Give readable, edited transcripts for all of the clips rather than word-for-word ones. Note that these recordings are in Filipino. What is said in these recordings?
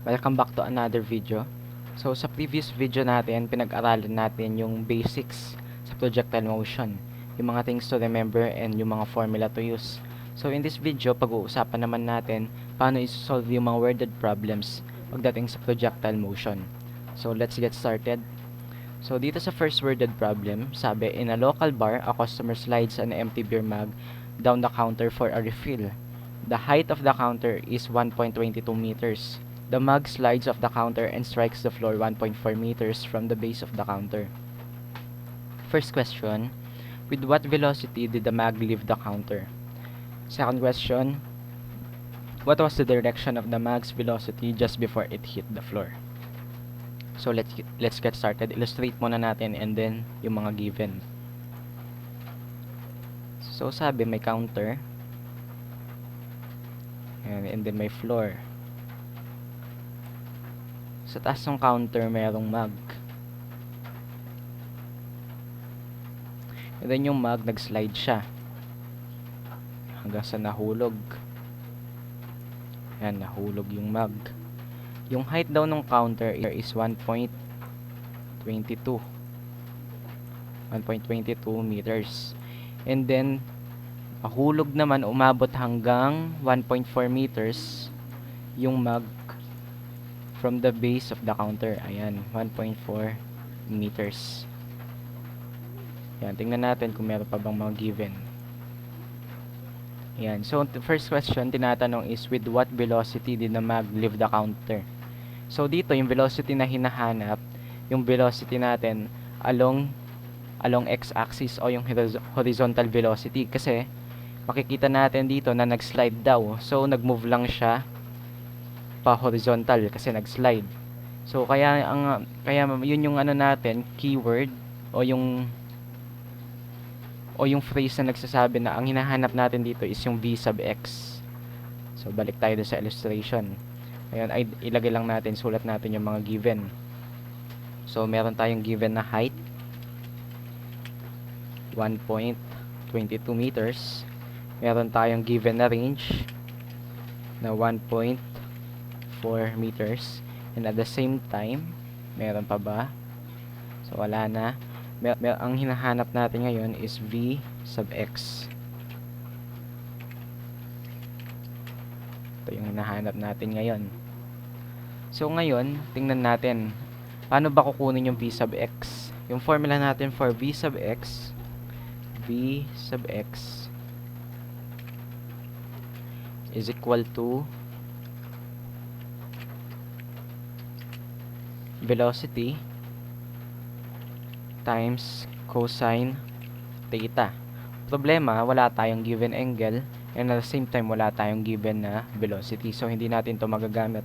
Welcome back to another video. So sa previous video natin, pinag-aralan natin yung basics sa projectile motion, yung mga things to remember and yung mga formula to use. So in this video, pag-uusapan naman natin paano i-solve yung mga worded problems pagdating sa projectile motion. So let's get started. So dito sa first worded problem, sabi, in a local bar, a customer slides an empty beer mug down the counter for a refill. The height of the counter is 1.22 meters. The mug slides off the counter and strikes the floor 1.4 meters from the base of the counter. First question, with what velocity did the mug leave the counter? Second question, what was the direction of the mug's velocity just before it hit the floor? So let's get started. Illustrate muna natin and then yung mga given. So sabi may counter and then may floor. Sa taas ng counter mayroong mug. And then yung mug nag-slide siya hanggang sa nahulog. Ayan, nahulog yung mug. Yung height daw ng counter is 1.22 meters. And then nahulog naman, umabot hanggang 1.4 meters yung mug from the base of the counter. Ayan, 1.4 meters. Ayan, tingnan natin kung meron pa bang mga given. Ayan, so the first question tinatanong is, with what velocity did the mug leave the counter? So dito, yung velocity na hinahanap, yung velocity natin along x-axis o yung horizontal velocity. Kasi makikita natin dito na nag-slide daw. So nag-move lang siya pa horizontal kasi nag-slide. So kaya yun yung ano natin, keyword o yung phrase na nagsasabi na ang hinahanap natin dito is yung v sub x. So balik tayo sa illustration. Ayun, ay ilagay lang natin, sulat natin yung mga given. So meron tayong given na height 1.22 meters. Meron tayong given na range na 1.4 meters, and at the same time meron pa ba? So wala na. Ang hinahanap natin ngayon is v sub x. Ito yung hinahanap natin ngayon. So ngayon, tingnan natin paano ba kukunin yung v sub x. Yung formula natin for v sub x is equal to velocity times cosine theta. Problema, wala tayong given angle and at the same time wala tayong given na velocity. So hindi natin to magagamit.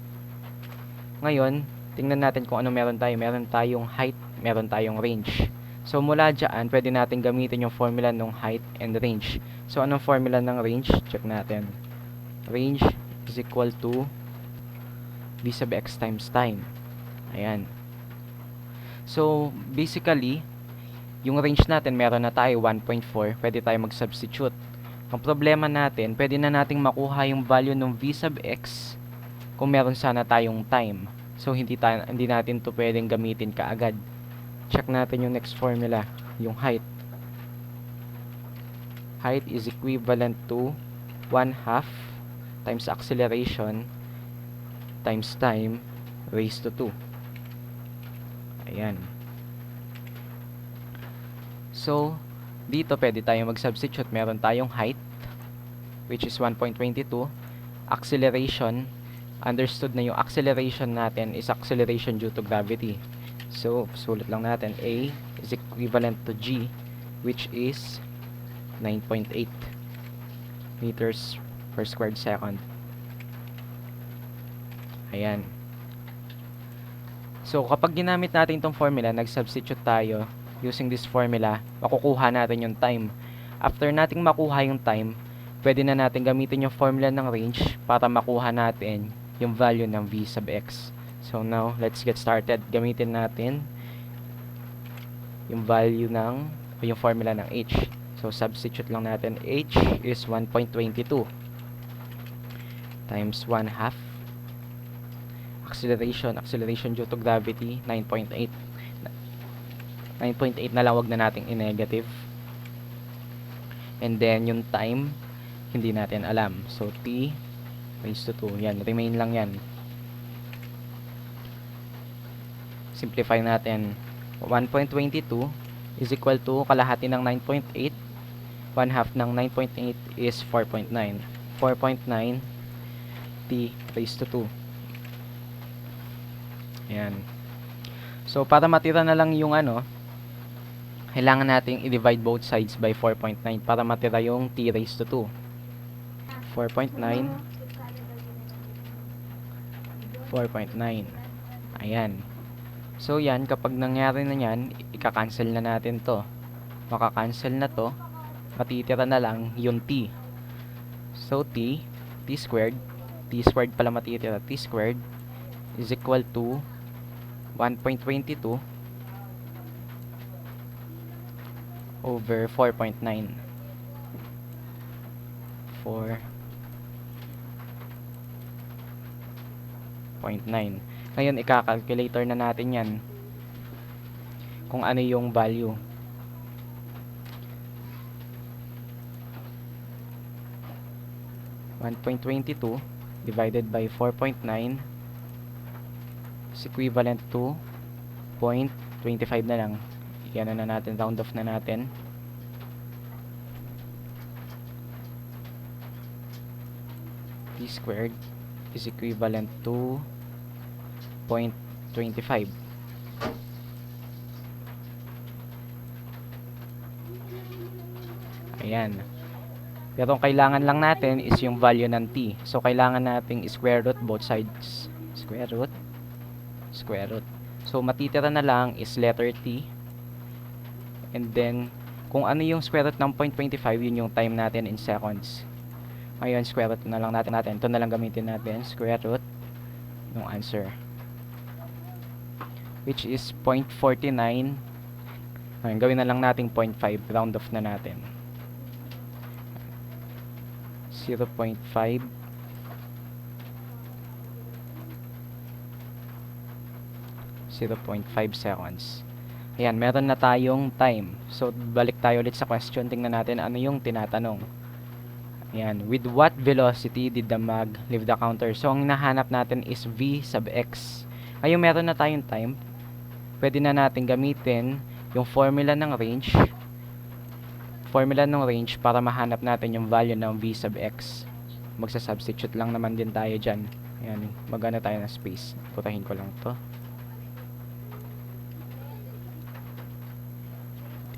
Ngayon, tingnan natin kung ano meron tayo. Meron tayong height, meron tayong range. So mula dyan, pwede natin gamitin yung formula ng height and range. So anong formula ng range? Check natin. Range is equal to v sub x times time. Ayan. So, basically, yung range natin, meron na tayo 1.4. Pwede tayo mag-substitute. Ang problema natin, pwede na nating makuha yung value ng v sub x kung meron sana tayong time. So, hindi natin to pwedeng gamitin kaagad. Check natin yung next formula, yung height. Height is equivalent to 1/2 times acceleration times time raised to 2. Ayan. So, dito pwede tayong mag-substitute. Meron tayong height, which is 1.22. Acceleration, understood na yung acceleration natin is acceleration due to gravity. So, sulat lang natin, A is equivalent to G, which is 9.8 meters per squared second. Ayan. So, kapag ginamit natin itong formula, nag-substitute tayo using this formula, makukuha natin yung time. After nating makuha yung time, pwede na natin gamitin yung formula ng range para makuha natin yung value ng v sub x. So, now, let's get started. Gamitin natin yung value yung formula ng h. So, substitute lang natin. H is 1.22 times 1/2 acceleration due to gravity, 9.8. 9.8 na lang, wag na nating i-negative. And then, yung time, hindi natin alam. So, t raised to 2. Yan, remain lang yan. Simplify natin. 1.22 is equal to kalahati ng 9.8. 1/2 ng 9.8 is 4.9. 4.9 t raised to 2. Ayan. So, para matira na lang yung kailangan nating i-divide both sides by 4.9 para matira yung t raised to 2. 4.9. 4.9. Ayan. So, yan. Kapag nangyari na yan, ika-cancel na natin to. Maka-cancel na to. Matitira na lang yung t. So, t squared pala matitira. T squared is equal to 1.22 over 4.9. 4.9. Ngayon, ika-calculator na natin yan kung ano yung value. (1.22) divided by 4.9 is equivalent to 0.25 na lang. Yan na natin, round off na natin. T squared is equivalent to 0.25. Ayan. Pero ang kailangan lang natin is yung value ng t. So, kailangan nating square root both sides. Square root. So, matitira na lang is letter t. And then, kung ano yung square root ng 0.25, yun yung time natin in seconds. Ngayon, square root na lang natin. Ito na lang gamitin natin. Square root ng answer, which is 0.49. Ngayon, gawin na lang natin 0.5. Round off na natin. 0.5 seconds. Ayan, meron na tayong time. So, balik tayo ulit sa question. Tingnan natin ano yung tinatanong. Ayan, with what velocity did the mag leave the counter? So, ang nahanap natin is v sub x. Ngayon, meron na tayong time. Pwede na natin gamitin yung formula ng range. Para mahanap natin yung value ng v sub x. Magsa-substitute lang naman din tayo dyan. Ayan, magana tayo ng space. Putahin ko lang to.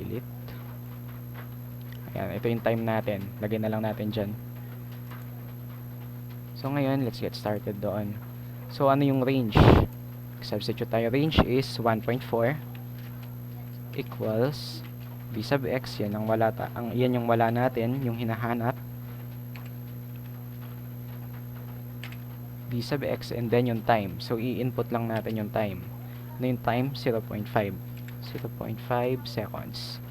Delete. Ayan, ito yung time natin. Lagay na lang natin dyan. So, ngayon, let's get started doon. So, ano yung range? Substitute tayo. Range is 1.4 equals v sub x. Yan ang wala yan yung wala natin, yung hinahanap. V sub x and then yung time. So, i-input lang natin yung time. Ano yung time? 0.5 seconds.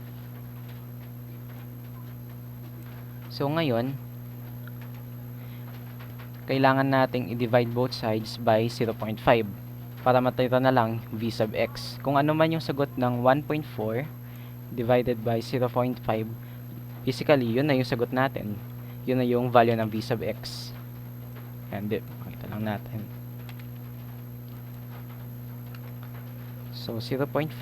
So, ngayon, kailangan nating i-divide both sides by 0.5 para matira na lang v sub x. Kung ano man yung sagot ng 1.4 divided by 0.5, basically, yun na yung sagot natin. Yun na yung value ng v sub x. And pakita lang natin. So, 0.5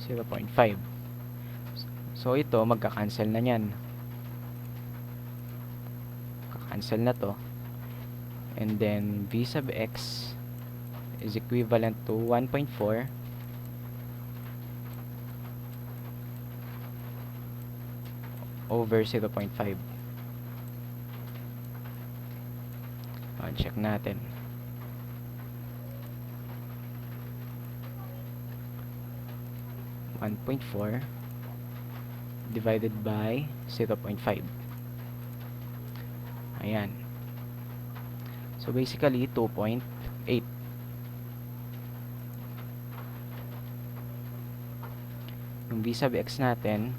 0.5. So, ito, magka-cancel na yan. Cancel na to. And then, v sub x is equivalent to 1.4 over 0.5. Check natin. (1.4) divided by 0.5. Ayan. So, basically, 2.8. Yung v sub x natin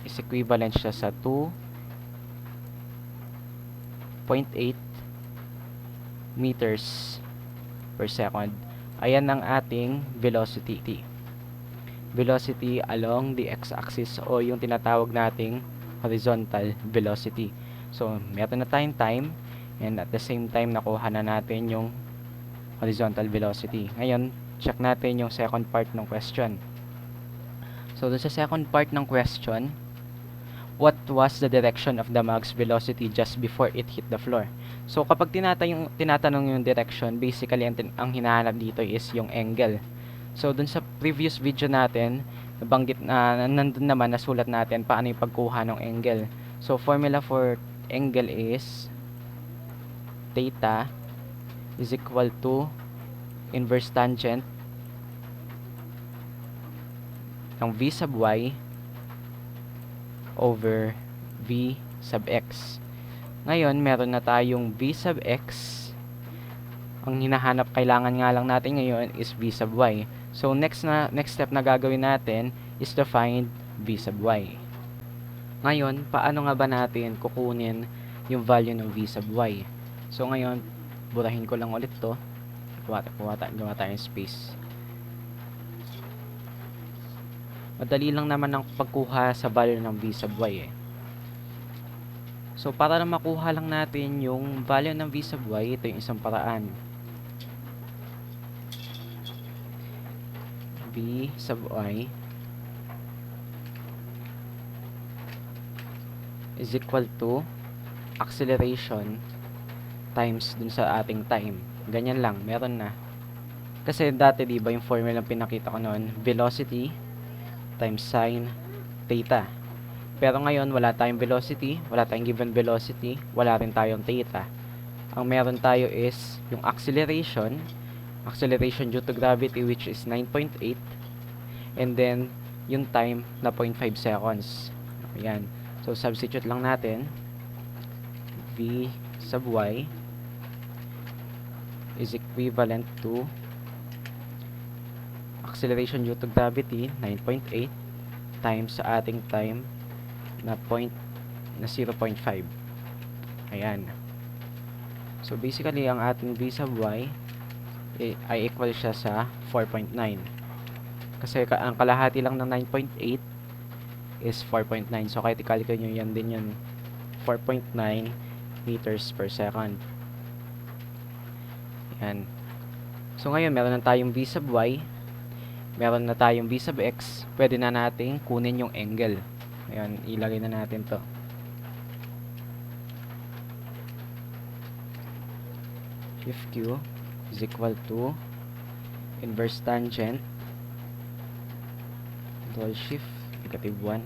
is equivalent siya sa 2.8 meters per second. Ayan ang ating velocity. Velocity along the x-axis o yung tinatawag nating horizontal velocity. So, meron na tayong time and at the same time nakuha na natin yung horizontal velocity. Ngayon, check natin yung second part ng question. So, dun sa second part ng question, what was the direction of the mag's velocity just before it hit the floor? So, kapag tinatanong yung direction, basically, ang hinahanap dito is yung angle. So, dun sa previous video natin, nabanggit na nandun naman, nasulat natin paano yung pagkuha ng angle. So, formula for angle is theta is equal to inverse tangent ng v sub y over v sub x. Ngayon, meron na tayong v sub x. Ang hinahanap, kailangan nga lang natin ngayon is v sub y. So, next step na gagawin natin is to find v sub y. Ngayon, paano nga ba natin kukunin yung value ng v sub y? So, ngayon, burahin ko lang ulit to. Gawa tayong space. Madali lang naman ang pagkuha sa value ng v sub y eh. So, para na makuha lang natin yung value ng v sub y, ito yung isang paraan. V sub y is equal to acceleration times dun sa ating time. Ganyan lang, meron na. Kasi dati, di ba, yung formula lang pinakita ko noon, velocity times sine theta. Pero ngayon, wala tayong velocity, wala tayong given velocity, wala rin tayong theta. Ang meron tayo is yung acceleration due to gravity, which is 9.8, and then yung time na 0.5 seconds. Ayan. So, substitute lang natin. V sub y is equivalent to acceleration due to gravity, 9.8, times sa ating time na 0.5. Ayan. So, basically, ang ating v sub y ay equal siya sa 4.9. Kasi ang kalahati lang ng 9.8 is 4.9. So, kahit i-calculate nyo yan din yun. 4.9 meters per second. Ayan. So, ngayon, meron na tayong v sub y. Meron na tayong v sub x. Pwede na nating kunin yung angle. Ayan, ilagay na natin to. If q is equal to inverse tangent control shift -1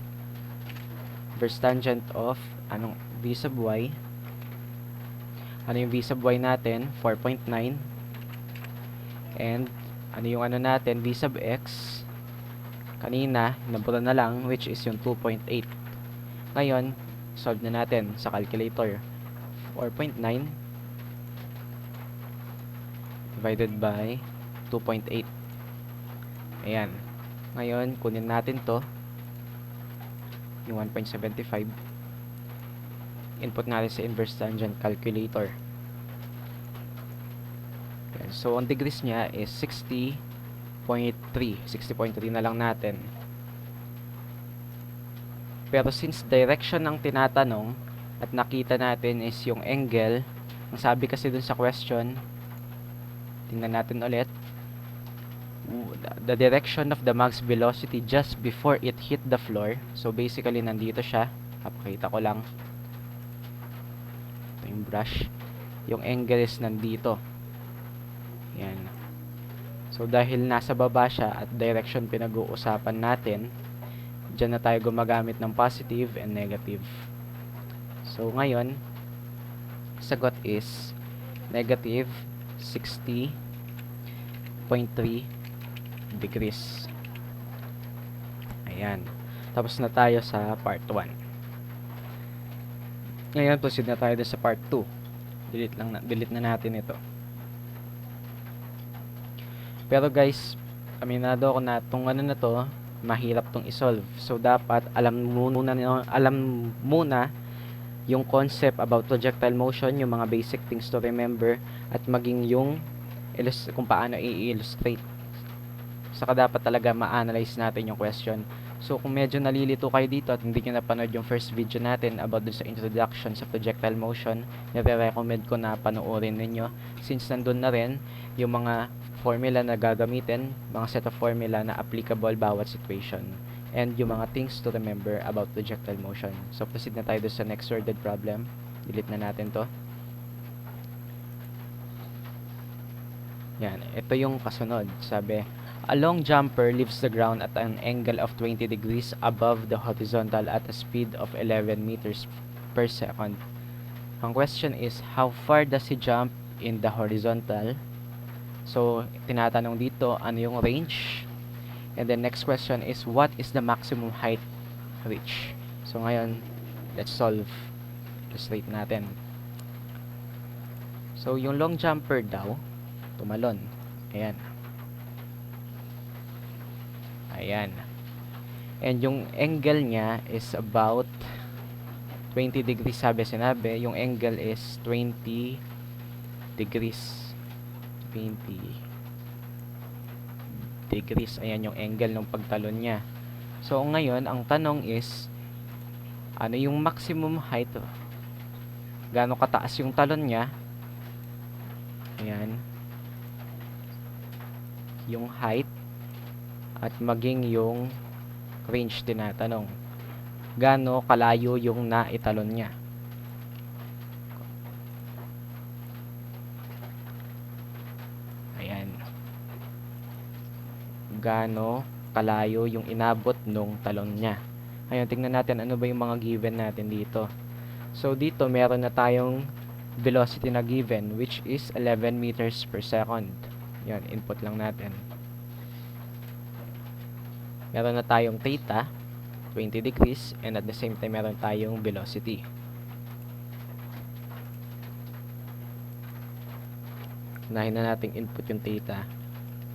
inverse tangent of v sub y. Ano yung v sub y natin? 4.9. And ano yung natin? V sub x kanina, nabura na lang, which is yung 2.8. Ngayon, solve na natin sa calculator. 4.9 divided by 2.8. Ayan. Ngayon, kunin natin to. Yung 1.75. Input natin sa inverse tangent calculator. Ayan. So, ang degrees niya is 60.3 na lang natin. Pero since direction ang tinatanong at nakita natin is yung angle, ang sabi kasi dun sa question, tingnan natin ulit, the direction of the mag's velocity just before it hit the floor. So basically nandito siya, papakita ko lang, ito yung brush, yung angle is nandito. Yan. So, dahil nasa baba siya at direction pinag-uusapan natin, dyan na tayo gumagamit ng positive and negative. So, ngayon, sagot is negative 60.3 degrees. Ayan. Tapos na tayo sa part 1. Ngayon, proceed na tayo sa part 2. Delete na natin ito. Pero guys, aminado ako na itong na to, mahirap tong isolve. So dapat alam muna yung concept about projectile motion, yung mga basic things to remember, at maging yung kung paano i-illustrate. Saka dapat talaga ma-analyze natin yung question. So kung medyo nalilito kayo dito at hindi nyo napanood yung first video natin about dun sa introduction sa projectile motion, nire-recommend ko na panoorin ninyo, since nandun na rin yung mga formula na gagamitin, mga set of formula na applicable bawat situation, and yung mga things to remember about projectile motion. So proceed na tayo dun sa next worded problem. Delete na natin to. Yan, ito yung kasunod. Sabi, a long jumper leaves the ground at an angle of 20 degrees above the horizontal at a speed of 11 meters per second. Ang question is, how far does he jump in the horizontal? So, tinatanong dito, ano yung range? And the next question is, what is the maximum height reach? So, ngayon, let's solve. Illustrate natin. So, yung long jumper daw, tumalon. Ayan. Ayan. And yung angle niya is about 20 degrees, sinabi. Yung angle is 20 degrees. 20 degrees. Ayan yung angle ng pagtalon niya. So, ngayon, ang tanong is, ano yung maximum height? Gaano kataas yung talon niya? Ayan. Yung height at maging yung range tinatanong. Gaano kalayo yung naitalon niya? Ayan. Gaano kalayo yung inabot nung talon niya? Ayun, tingnan natin ano ba yung mga given natin dito. So, dito meron na tayong velocity na given, which is 11 meters per second. Yan, input lang natin. Meron na tayong theta, 20 degrees, and at the same time, meron tayong velocity. Unahin na nating input yung theta.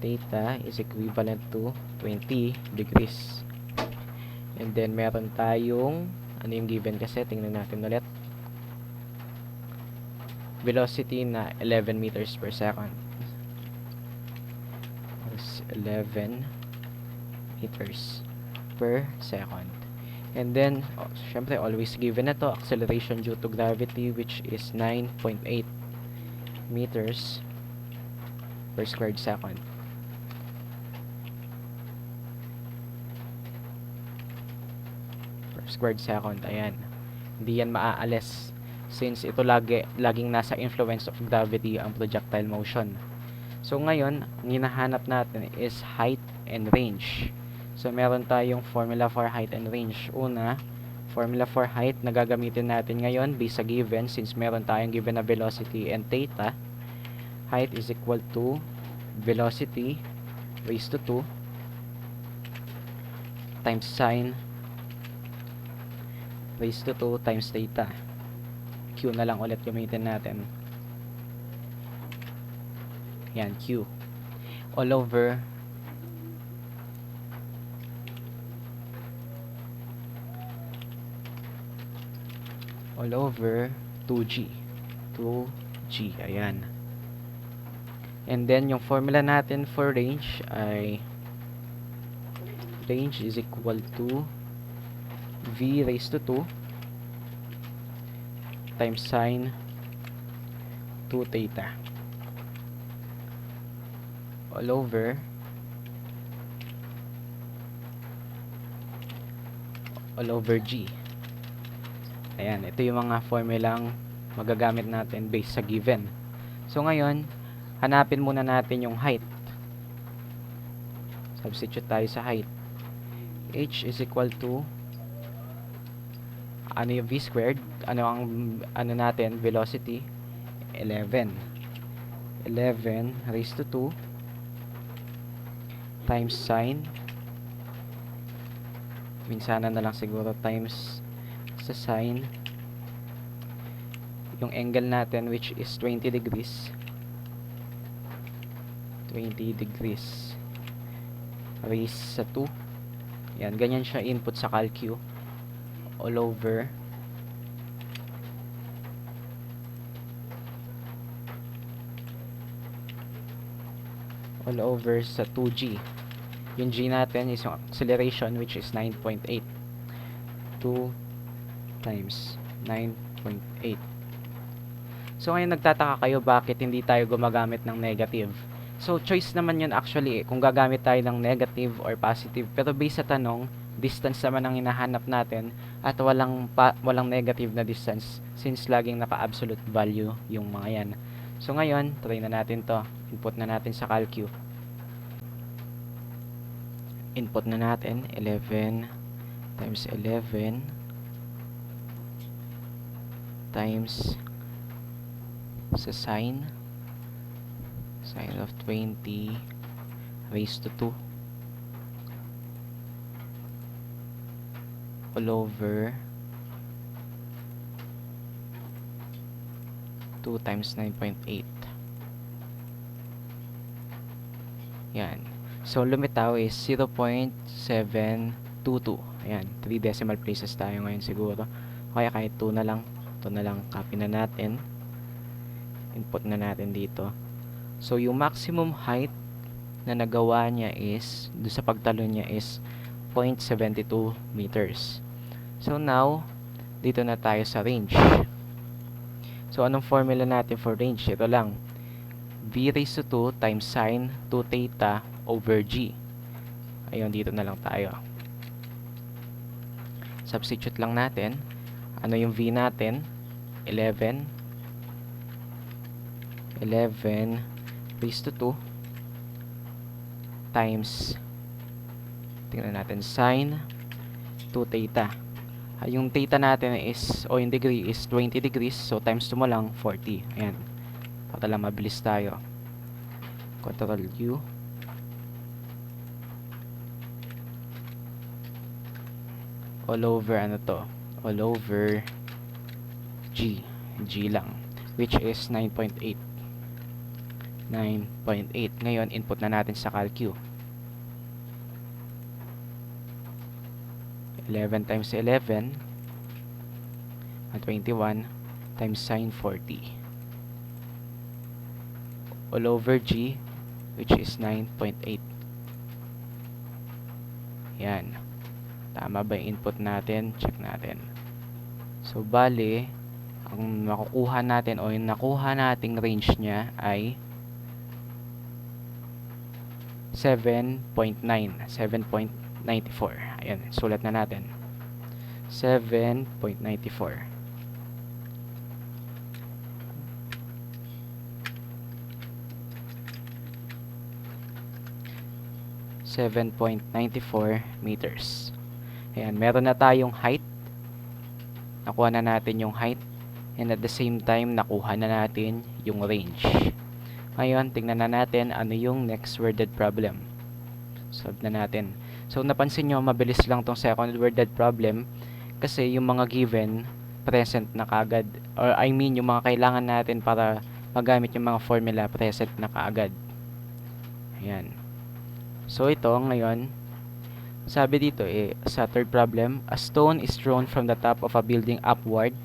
Theta is equivalent to 20 degrees. And then, meron tayong, ano yung given kasi, tingnan natin ulit. Velocity na 11 meters per second. 11 meters per second. And then, syempre, always given na to, acceleration due to gravity, which is 9.8 meters per squared second. Per squared second, ayan. Hindi yan maaalis, since ito laging nasa influence of gravity ang projectile motion. So, ngayon, ang hinahanap natin is height and range. So, meron tayong formula for height and range. Una, formula for height na gagamitin natin ngayon based sa given, since meron tayong given na velocity and theta. Height is equal to velocity raised to 2 times sine raised to 2 times theta. Q na lang ulit gamitin natin. Yan, Q. All over all over 2G. 2G, ayan. And then, yung formula natin for range ay range is equal to V raised to 2 times sine 2 theta. All over G. Ayan, ito yung mga formulang magagamit natin based sa given. So, ngayon, hanapin muna natin yung height. Substitute tayo sa height. H is equal to, ano yung V squared? Ano ang, ano natin, velocity? 11. 11 raised to 2 times sine, minsanan na lang siguro, times sa sine yung angle natin, which is 20 degrees. 20 degrees raised sa 2 Yan, ganyan siya input sa calcu. All over sa 2G. Yung G natin is yung acceleration, which is 9.8. 2 times 9.8. So ngayon nagtataka kayo bakit hindi tayo gumagamit ng negative. So choice naman yun actually kung gagamit tayo ng negative or positive. Pero based sa tanong, distance naman ang hinahanap natin at walang negative na distance since laging naka-absolute value yung mga yan. So ngayon, try na natin to. Input na natin sa calcu. Input na natin 11 times 11 times sa sine of 20 raised to 2 all over 2 times 9.8. Yan. So, lumitaw is 0.722. Ayan. 3 decimal places tayo ngayon siguro. Kaya kahit 2 na lang. Ito na lang. Copy na natin. Input na natin dito. So, yung maximum height na nagawa niya is, doon sa pagtalon niya is 0.72 meters. So, now, dito na tayo sa range. So, anong formula natin for range? Ito lang. V raised to 2 times sine 2 theta over G. Ayun, dito na lang tayo. Substitute lang natin. Ano yung V natin? 11 raised to 2 times, tingnan natin, sine 2 theta. Yung theta natin is, o yung degree is 20 degrees. So, times 2 mo lang, 40. Ayan. Para lang mabilis tayo. Control U. All over, ano to? All over G. G lang. Which is 9.8. 9.8. Ngayon, input na natin sa calcu. 11 times 11 at 21 times sine 40 all over G, which is 9.8. Yan. Tama ba yung input natin? Check natin. So, bali, ang makukuha natin o yung nakuha nating range niya ay 7.9. 7.94. Ayan, sulat na natin. 7.94. meters. Ayan, meron na tayong height. Nakuha na natin yung height. And at the same time, nakuha na natin yung range. Ngayon, tingnan na natin ano yung next worded problem. Solve na natin. So, napansin nyo, mabilis lang tong second worded problem kasi yung mga given, present na kaagad. Or I mean, yung mga kailangan natin para magamit yung mga formula, present na kaagad. Ayan. So, ito, ngayon, sabi dito, sa third problem, a stone is thrown from the top of a building upward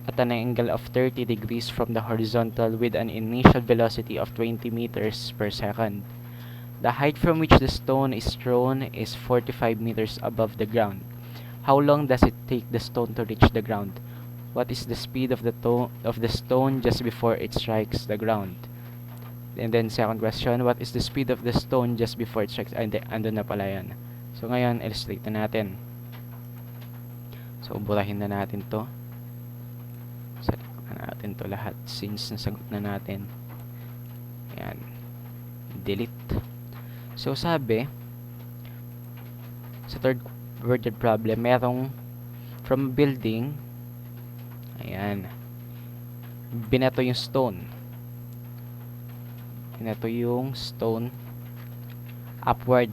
at an angle of 30 degrees from the horizontal with an initial velocity of 20 meters per second. The height from which the stone is thrown is 45 meters above the ground. How long does it take the stone to reach the ground? What is the speed of the stone just before it strikes the ground? And then second question, what is the speed of the stone just before it strikes? Andun na pala yan. So ngayon, illustrate na natin. So burahin na natin to. Select na natin to lahat since nasagot na natin. Ayan. Delete. So, sabi, sa third worded problem, merong from building, ayan, binato yung stone. Binato yung stone, upward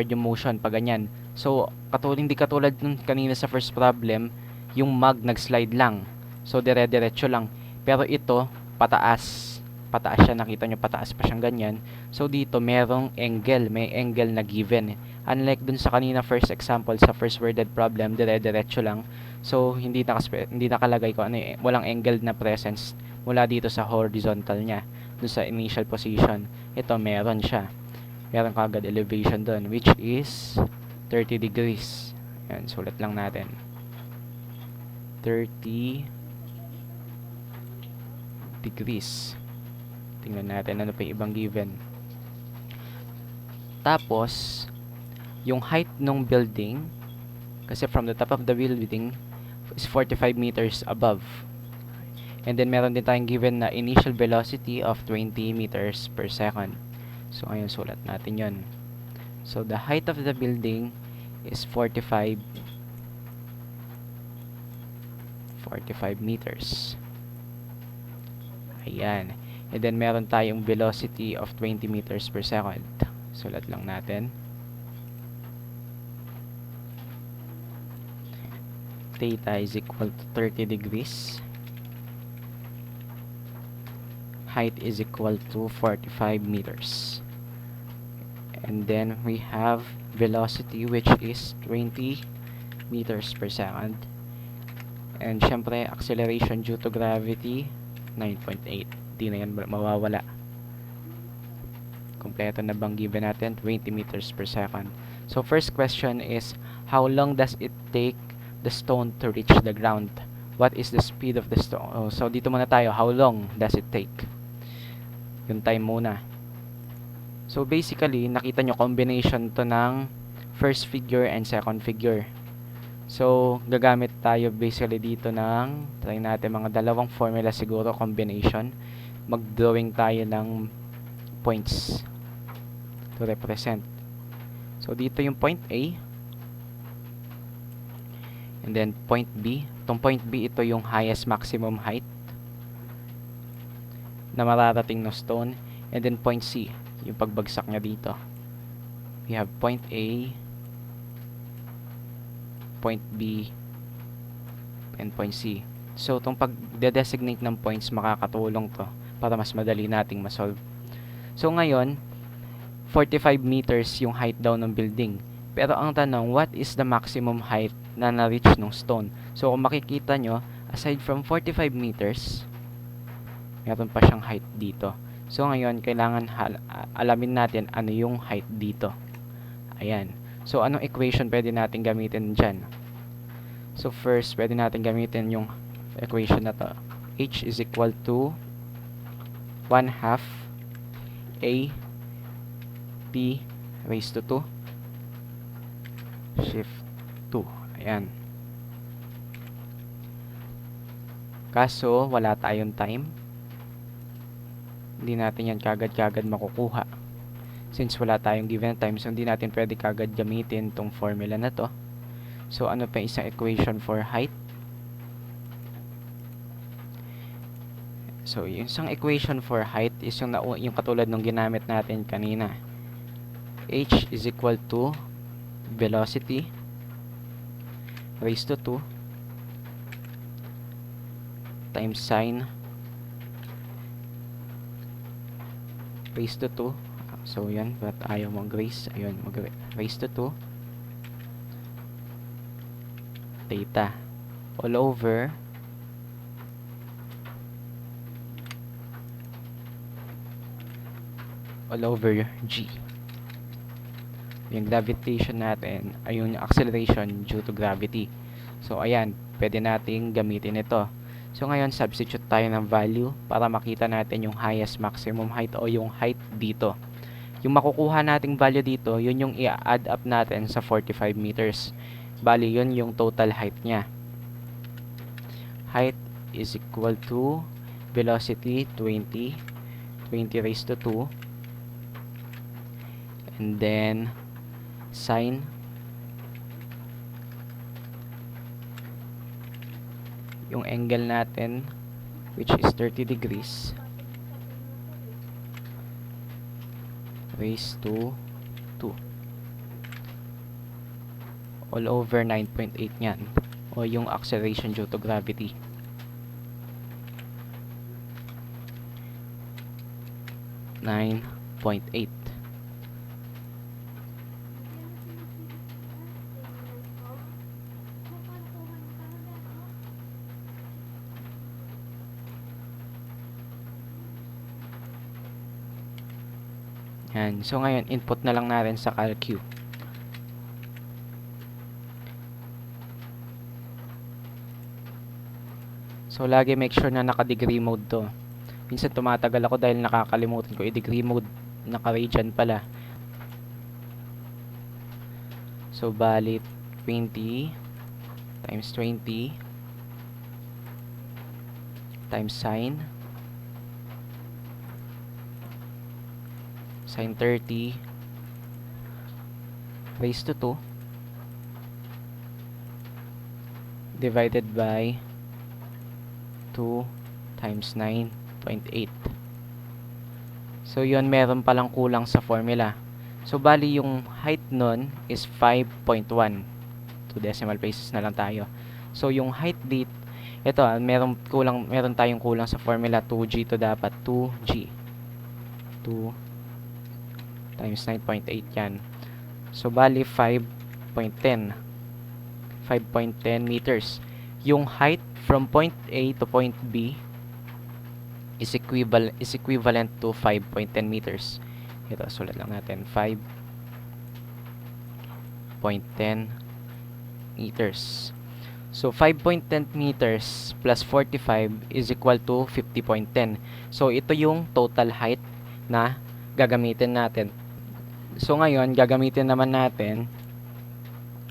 yung motion, pag ganyan. So, hindi katulad nung kanina sa first problem, yung mag nag-slide lang. So, dire-diretso lang. Pero ito, pataas siya, nakita nyo pataas pa siyang ganyan. So dito merong angle, may angle na given Unlike dun sa kanina first example sa first worded problem, dire-diretso lang. So hindi nakalagay ko walang angled na presence mula dito sa horizontal niya dun sa initial position. Ito meron siya. Meron kagad elevation dun, which is 30 degrees. Ayan, sulat lang natin. 30 degrees. Tingnan natin ano pa yung ibang given. Tapos, yung height ng building, kasi from the top of the building is 45 meters above. And then, meron din tayong given na initial velocity of 20 meters per second. So, ayun, sulat natin yon. So, the height of the building is 45 meters. Ayan. And then, meron tayong velocity of 20 meters per second. Sulat lang natin. Theta is equal to 30 degrees. Height is equal to 45 meters. And then, we have velocity which is 20 meters per second. And, syempre, acceleration due to gravity, 9.8. Di na yan mawawala. Kompleto na bang given natin? 20 meters per second. So, first question is, how long does it take the stone to reach the ground? What is the speed of the stone? Oh, so, dito muna tayo. How long does it take? Yung time muna. So, basically, nakita nyo combination to ng first figure and second figure. So, gagamit tayo basically dito ng, try natin mga dalawang formula siguro, combination. Mag-drawing tayo ng points to represent. So, dito yung point A. And then, point B. Itong point B, ito yung highest maximum height na mararating ng stone. And then, point C, yung pagbagsak niya dito. We have point A, point B, and point C. So, itong pag-designate ng points, makakatulong to para mas madali nating masolve. So, ngayon, 45 meters yung height daw ng building. Pero ang tanong, what is the maximum height na na-reach ng stone? So, kung makikita nyo, aside from 45 meters, meron pa siyang height dito. So, ngayon, kailangan alamin natin ano yung height dito. Ayan. So, anong equation pwede natin gamitin dyan? So, first, pwede natin gamitin yung equation na to. H is equal to 1/2 A T raised to 2 shift 2. Ayan. Kaso, wala tayong time. Hindi natin yan kagad-kagad makukuha. Since wala tayong given time, so hindi natin pwede kagad gamitin tong formula na to. So, ano pa isang equation for height? So, yung isang equation for height is yung katulad ng ginamit natin kanina. H is equal to velocity raised to 2 times sine raised to 2. So, yan. But ayaw mag-raise. Ayun, mag-raise to 2. Theta. All over G. Yung gravitation natin, ayun yung acceleration due to gravity. So, ayan. Pwede nating gamitin ito. So, ngayon, substitute tayo ng value para makita natin yung highest maximum height o yung height dito. Yung makukuha nating value dito, yun yung i-add up natin sa 45 meters. Bali, yun yung total height niya. Height is equal to velocity 20 raised to 2. And then, sine yung angle natin, which is 30 degrees, raised to 2. All over 9.8 yan. O yung acceleration due to gravity. Yan. So, ngayon, input na lang natin sa calcu. So, lagi make sure na naka-degree mode to. Minsan tumatagal ako dahil nakakalimutan ko i-degree mode. Naka-radian pala. So, bali 20 times 20 times sine 30 raised to 2 divided by 2 times 9.8. So, yun, meron palang kulang sa formula. So, bali yung height nun is 5.1. 2 decimal places na lang tayo. So, yung height dito, ito, meron tayong kulang sa formula. 2g to dapat 2g. 2 times 9.8 yan. So, bali 5.10. 5.10 meters. Yung height from point A to point B is equivalent to 5.10 meters. Ito, sulat lang natin. 5.10 meters. So, 5.10 meters plus 45 is equal to 50.10. So, ito yung total height na gagamitin natin. So, ngayon, gagamitin naman natin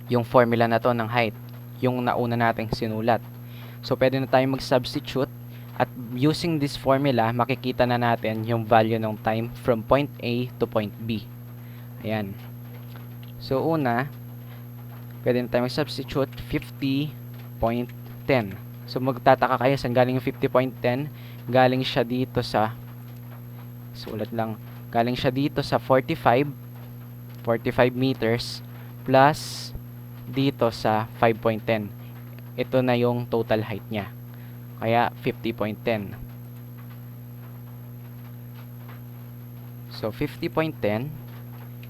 yung formula na to ng height. Yung nauna nating sinulat. So, pwede na tayong mag-substitute. At using this formula, makikita na natin yung value ng time from point A to point B. Ayan. So, una, pwede na tayo mag-substitute 50.10. So, magtataka kayo saan galing yung 50.10. Galing siya dito sa, sulat lang, galing siya dito sa 45 meters plus dito sa 5.10. Ito na yung total height niya. Kaya 50.10. So 50.10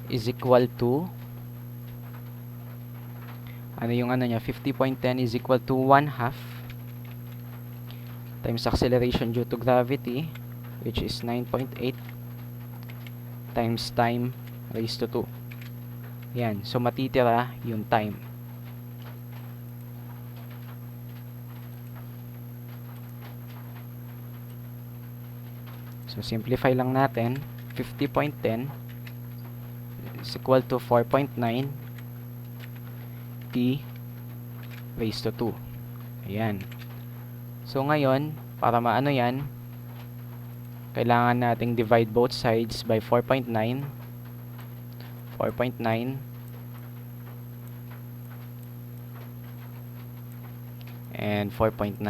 is equal to, ano yung ano niya, 50.10 is equal to 1/2 times acceleration due to gravity, which is 9.8 times time raised to 2. Yan. So matitira yung time. So, simplify lang natin. 50.10 is equal to 4.9 t raised to 2. Ayan. So, ngayon, para maano yan, kailangan nating divide both sides by 4.9. 4.9 and 4.9.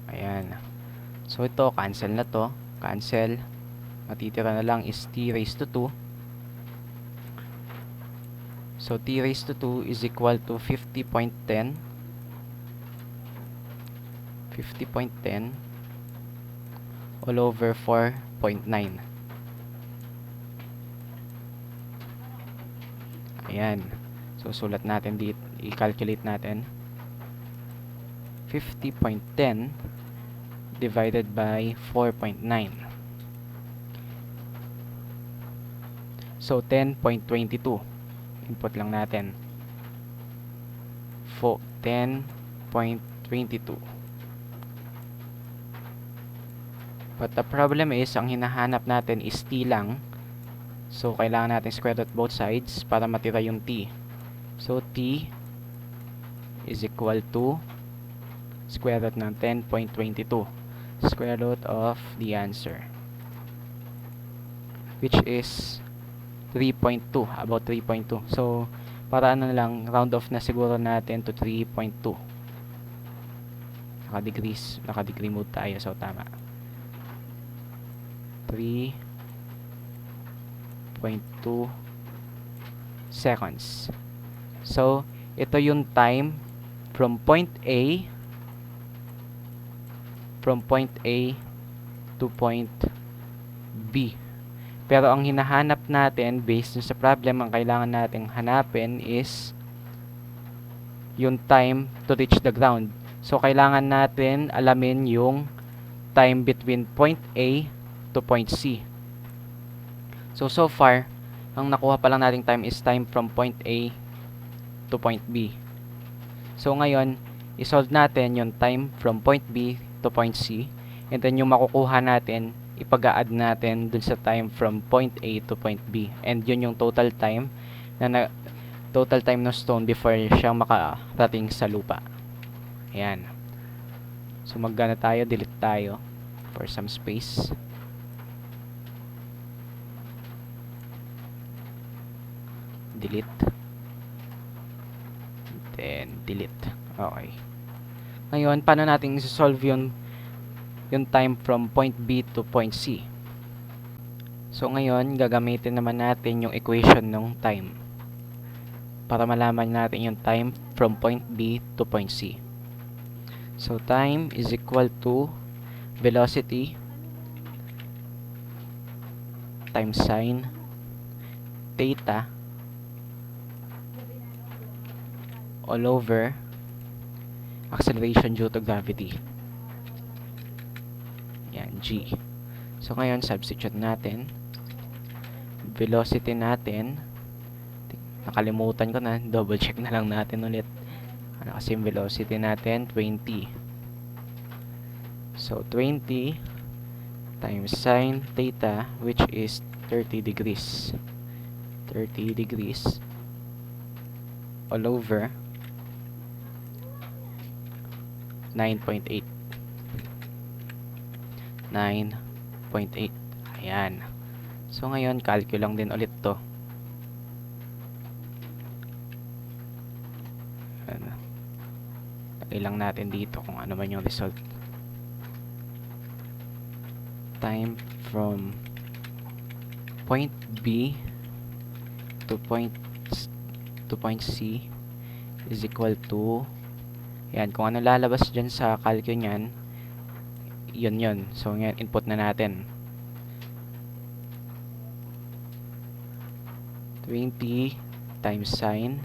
Ayan. So, ito, cancel na to. Cancel. Matitira na lang is t raised to 2. So, t raised to 2 is equal to 50.10. 50.10 all over 4.9. Ayan. So, sulat natin dito. I-calculate natin. 50.10 divided by 4.9. So, 10.22. Input lang natin. 10.22. But the problem is, ang hinahanap natin is t lang. So, kailangan natin square root both sides para matira yung t. So, t is equal to square root ng 10.22. Square root of the answer, which is 3.2, about 3.2. So, para ano lang, round off na siguro natin to 3.2. Naka-degree mode tayo, so tama. 3.2 seconds. So, ito yung time from point A to point B. Pero ang hinahanap natin based sa problem, ang kailangan nating hanapin is yung time to reach the ground. So kailangan natin alamin yung time between point A to point C. So far, ang nakuha pa lang nating time is time from point A to point B. So ngayon, isolve natin yung time from point B to point C, and then yung makukuha natin, ipag-a-add natin dun sa time from point A to point B. And yun yung total time ng stone before siya makarating sa lupa. Ayan. So maggana tayo, delete tayo for some space. Delete. Then delete. Okay. Ngayon, paano natin i-solve yung time from point B to point C? So ngayon, gagamitin naman natin yung equation ng time para malaman natin yung time from point B to point C. So time is equal to velocity times sine theta all over acceleration due to gravity. Yan, G. So ngayon, substitute natin. Velocity natin, nakalimutan ko na, double check na lang natin ulit. Ano kasi yung velocity natin? 20. So 20 times sine theta, which is 30 degrees. 30 degrees all over 9.8. 9.8. Ayan. So ngayon, calculate lang din ulit to. Ayan. Lagay lang natin dito kung ano man yung result. Time from point B to point C is equal to, yan, kung ano lalabas dyan sa calculate nyan, yun. So ngayon, input na natin. 20 times sine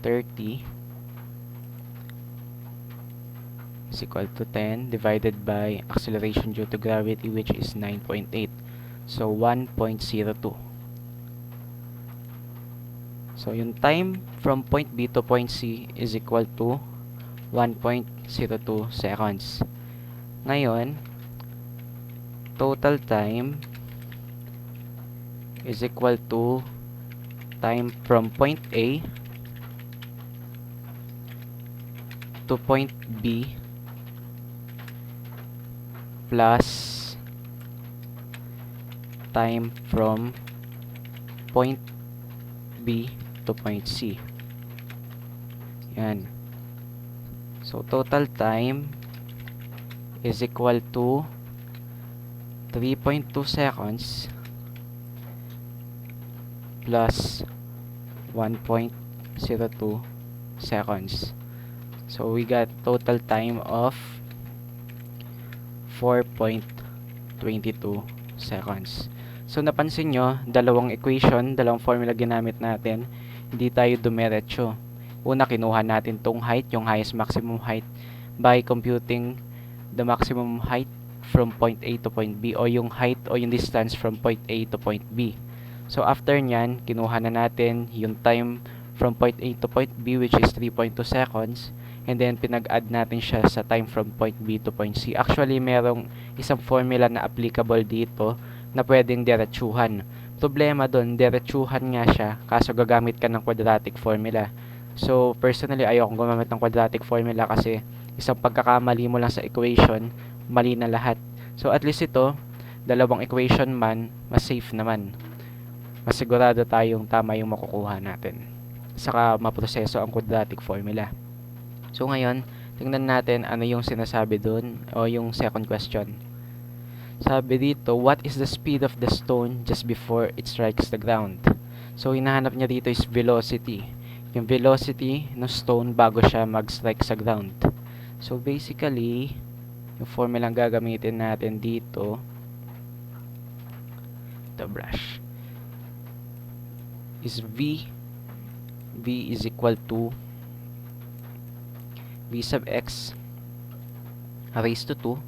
30 is equal to 10 divided by acceleration due to gravity, which is 9.8. So 1.02. So yung time from point B to point C is equal to 1.02 seconds. Ngayon, total time is equal to time from point A to point B plus time from point B to point C. Yan. So total time is equal to 3.2 seconds plus 1.02 seconds. So we got total time of 4.22 seconds. So napansin nyo, dalawang equation, dalawang formula ginamit natin, hindi tayo dumiretso. Una, kinuha natin tong height, yung highest maximum height, by computing the maximum height from point A to point B, o yung height o yung distance from point A to point B. So after nyan, kinuha na natin yung time from point A to point B, which is 3.2 seconds, and then pinag-add natin siya sa time from point B to point C. Actually, merong isang formula na applicable dito na pwedeng diretsuhan. Problema doon, diretsuhan nga siya, kaso gagamit ka ng quadratic formula. So personally, ayokong gumamit ng quadratic formula kasi isang pagkakamali mo lang sa equation, mali na lahat. So at least ito, dalawang equation man, mas safe naman. Mas sigurado tayong tama yung makukuha natin. Saka maproseso ang quadratic formula. So ngayon, tingnan natin ano yung sinasabi dun o yung second question. Sabi dito, what is the speed of the stone just before it strikes the ground? So hinahanap niya dito is velocity. Yung velocity ng stone bago siya mag-strike sa ground. So basically, yung formula ang gagamitin natin dito, the brush, is V is equal to V sub x raised to 2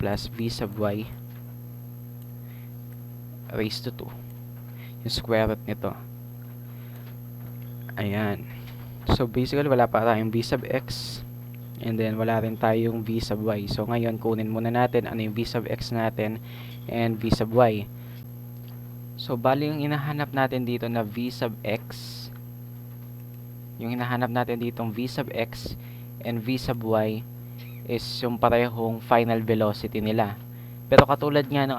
plus v sub y raised to 2. Yung square root nito. Ayan. So, basically, wala pa tayong v sub x. And then, wala rin tayong v sub y. So, ngayon, kunin muna natin ano yung v sub x natin and v sub y. So, bali yung hinahanap natin dito na v sub x, yung hinahanap natin ditong v sub x and v sub y is yung parehong final velocity nila. Pero katulad nga ng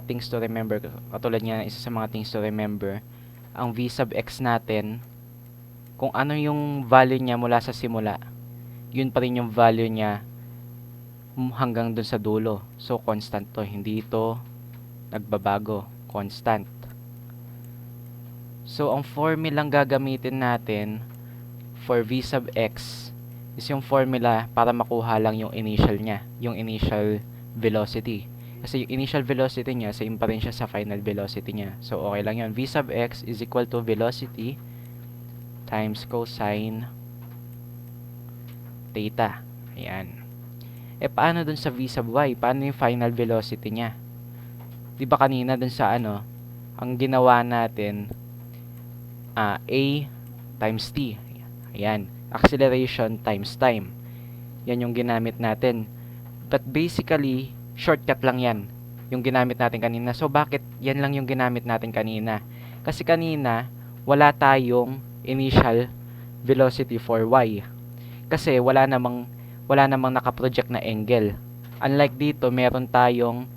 things to remember, katulad nga ng isa sa mga things to remember, ang v sub x natin, kung ano yung value niya mula sa simula, yun pa rin yung value niya hanggang dun sa dulo. So, constant to. Hindi ito nagbabago. Constant. So, ang formulang gagamitin natin for v sub x is yung formula para makuha lang yung initial niya. Yung initial velocity. Kasi yung initial velocity niya, same pa rin siya sa final velocity niya. So, okay lang yun. V sub x is equal to velocity times cosine theta. Ayan. Paano dun sa v sub y? Paano yung final velocity niya? Di ba kanina dun sa ang ginawa natin, a times t. Ayan. Acceleration times time. Yan yung ginamit natin. But basically, shortcut lang yan. Yung ginamit natin kanina. So, bakit yan lang yung ginamit natin kanina? Kasi kanina, wala tayong initial velocity for y. Kasi wala namang nakaproject na angle. Unlike dito, meron tayong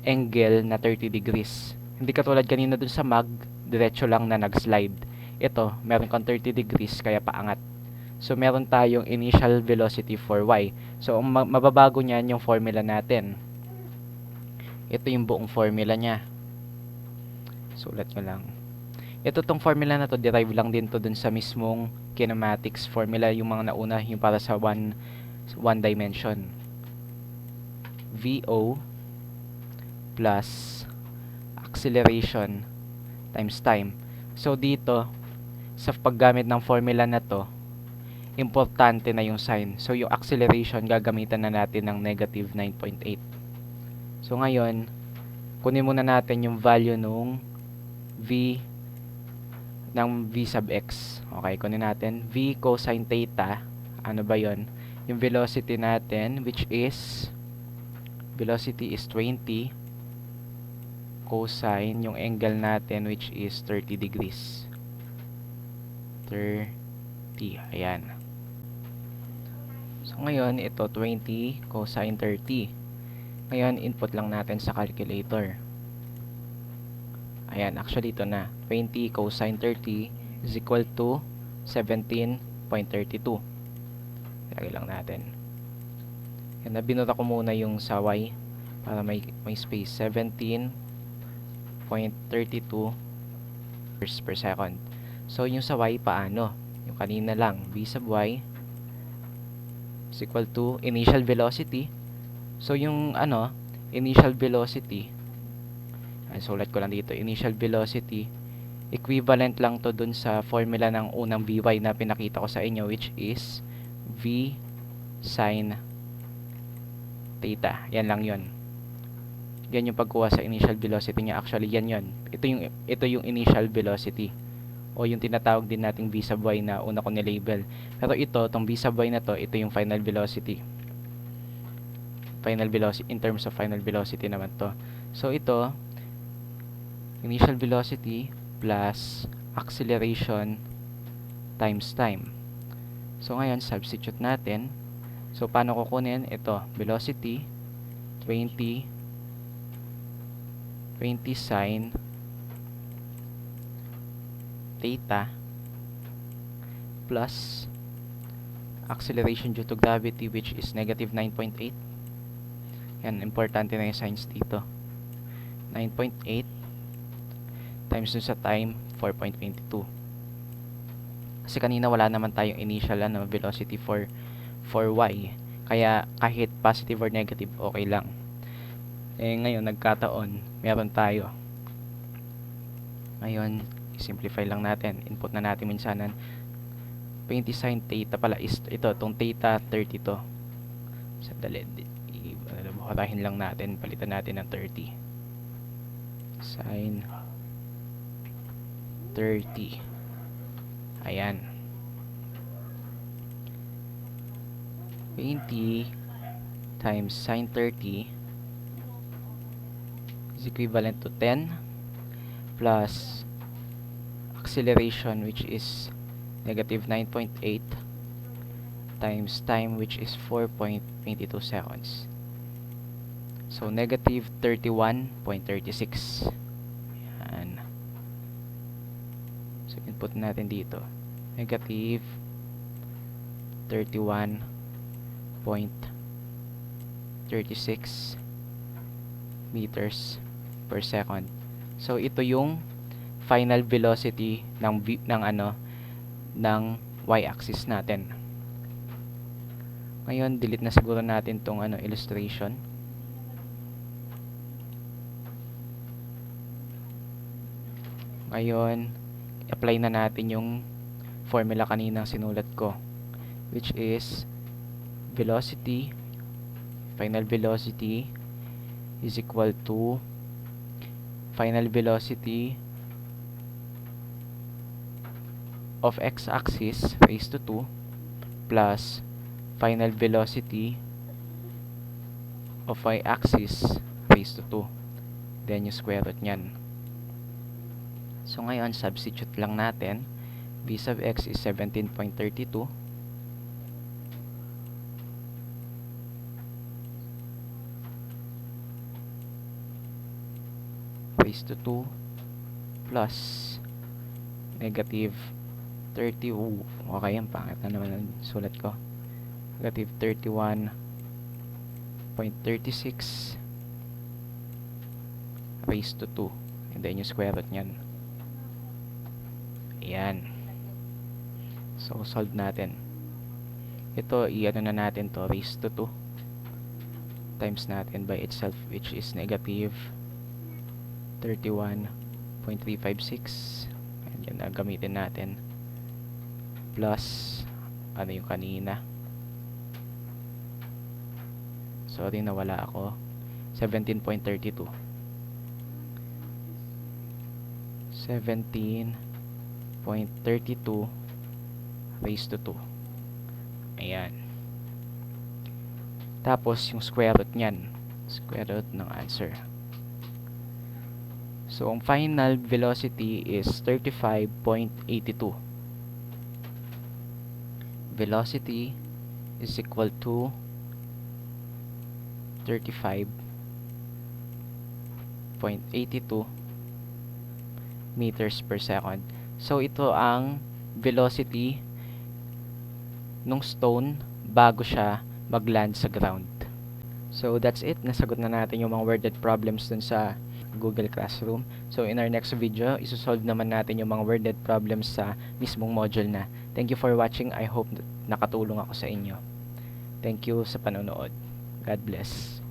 angle na 30 degrees. Hindi katulad kanina dun sa mag, diretso lang na nag-slide. Ito, meron kang 30 degrees, kaya paangat. So, meron tayong initial velocity for y. So, ang mababago niyan yung formula natin. Ito yung buong formula niya. Sulat ko lang. Ito tong formula na to, derive lang din to dun sa mismong kinematics formula, yung mga nauna, yung para sa one dimension. Vo plus acceleration times time. So, dito, sa paggamit ng formula na to, importante na yung sign. So, yung acceleration, gagamitan na natin ng negative 9.8. So, ngayon, kunin muna natin yung value ng v sub x. Okay, kunin natin. V cosine theta. Ano ba yon? Yung velocity natin, which is, velocity is 20. Cosine, yung angle natin, which is 30 degrees. 30. Ayan. So, ngayon, ito, 20 cosine 30. Ngayon, input lang natin sa calculator. Ayan, actually, ito na. 20 cosine 30 is equal to 17.32. Lagay lang natin. Yan, binura ko muna yung sa y para may space. 17.32 meters per second. So, yung sa y, paano? Yung kanina lang, v sub y is equal to initial velocity. So, yung initial velocity, sulat ko lang dito, initial velocity, equivalent lang to dun sa formula ng unang Vy na pinakita ko sa inyo, which is V sin theta. Yan lang yon. Yan yung pagkuha sa initial velocity niya. Actually, yan yon. Ito yung initial velocity. O yung tinatawag din nating V sub y na una ko nilabel. Pero tong V sub y na to, ito yung final velocity. Final velocity, in terms of final velocity naman to. So, ito, initial velocity plus acceleration times time. So, ngayon, substitute natin. So, paano kukunin? Ito, velocity, 20 sin theta plus acceleration due to gravity, which is negative 9.8. Yan, importante na yung signs dito. 9.8 times dun sa time, 4.22. Kasi kanina wala naman tayong initial velocity for y. Kaya kahit positive or negative, okay lang. Ngayon, nagkataon, meron tayo. Ngayon, simplify lang natin. Input na natin minsanan. 20 sin theta pala is ito. Itong theta, 30 to. Sandali. Orahin lang natin, palitan natin ng 30. Sin 30. Ayan. 20 times sin 30 is equivalent to 10 plus acceleration, which is negative 9.8 times time, which is 4.22 seconds. So negative 31.36. Yan. So input natin dito, negative 31.36 meters per second. So ito yung final velocity ng ng y-axis natin. Ngayon, delete na siguro natin tong illustration. Ngayon, apply na natin yung formula kanina sinulat ko, which is velocity, final velocity is equal to final velocity of x-axis raised to 2 plus final velocity of y-axis raised to 2, then yung square root nyan. So ngayon, substitute lang natin. V sub x is 17.32 raised to 2 plus negative 30. Okay, yan, pangit na naman ang sulat ko. Negative 31.36 raised to 2, and then yung square root nyan. Ayan. So solve natin. Ito, i-ano na natin to, raised to 2 times natin by itself, which is negative 31.356. and yan ang gamitin natin, plus ano yung kanina, sorry nawala ako, 17.32 raised to 2. Ayan. Tapos yung square root nyan, square root ng answer. So ang final velocity is 35.82. Velocity is equal to 35.82 meters per second. So ito ang velocity nung stone bago siya mag-land sa ground. So that's it. Nasagot na natin yung mga worded problems dun sa Google Classroom. So in our next video, isosolve naman natin yung mga worded problems sa mismong module na. Thank you for watching. I hope nakatulong ako sa inyo. Thank you sa panonood. God bless.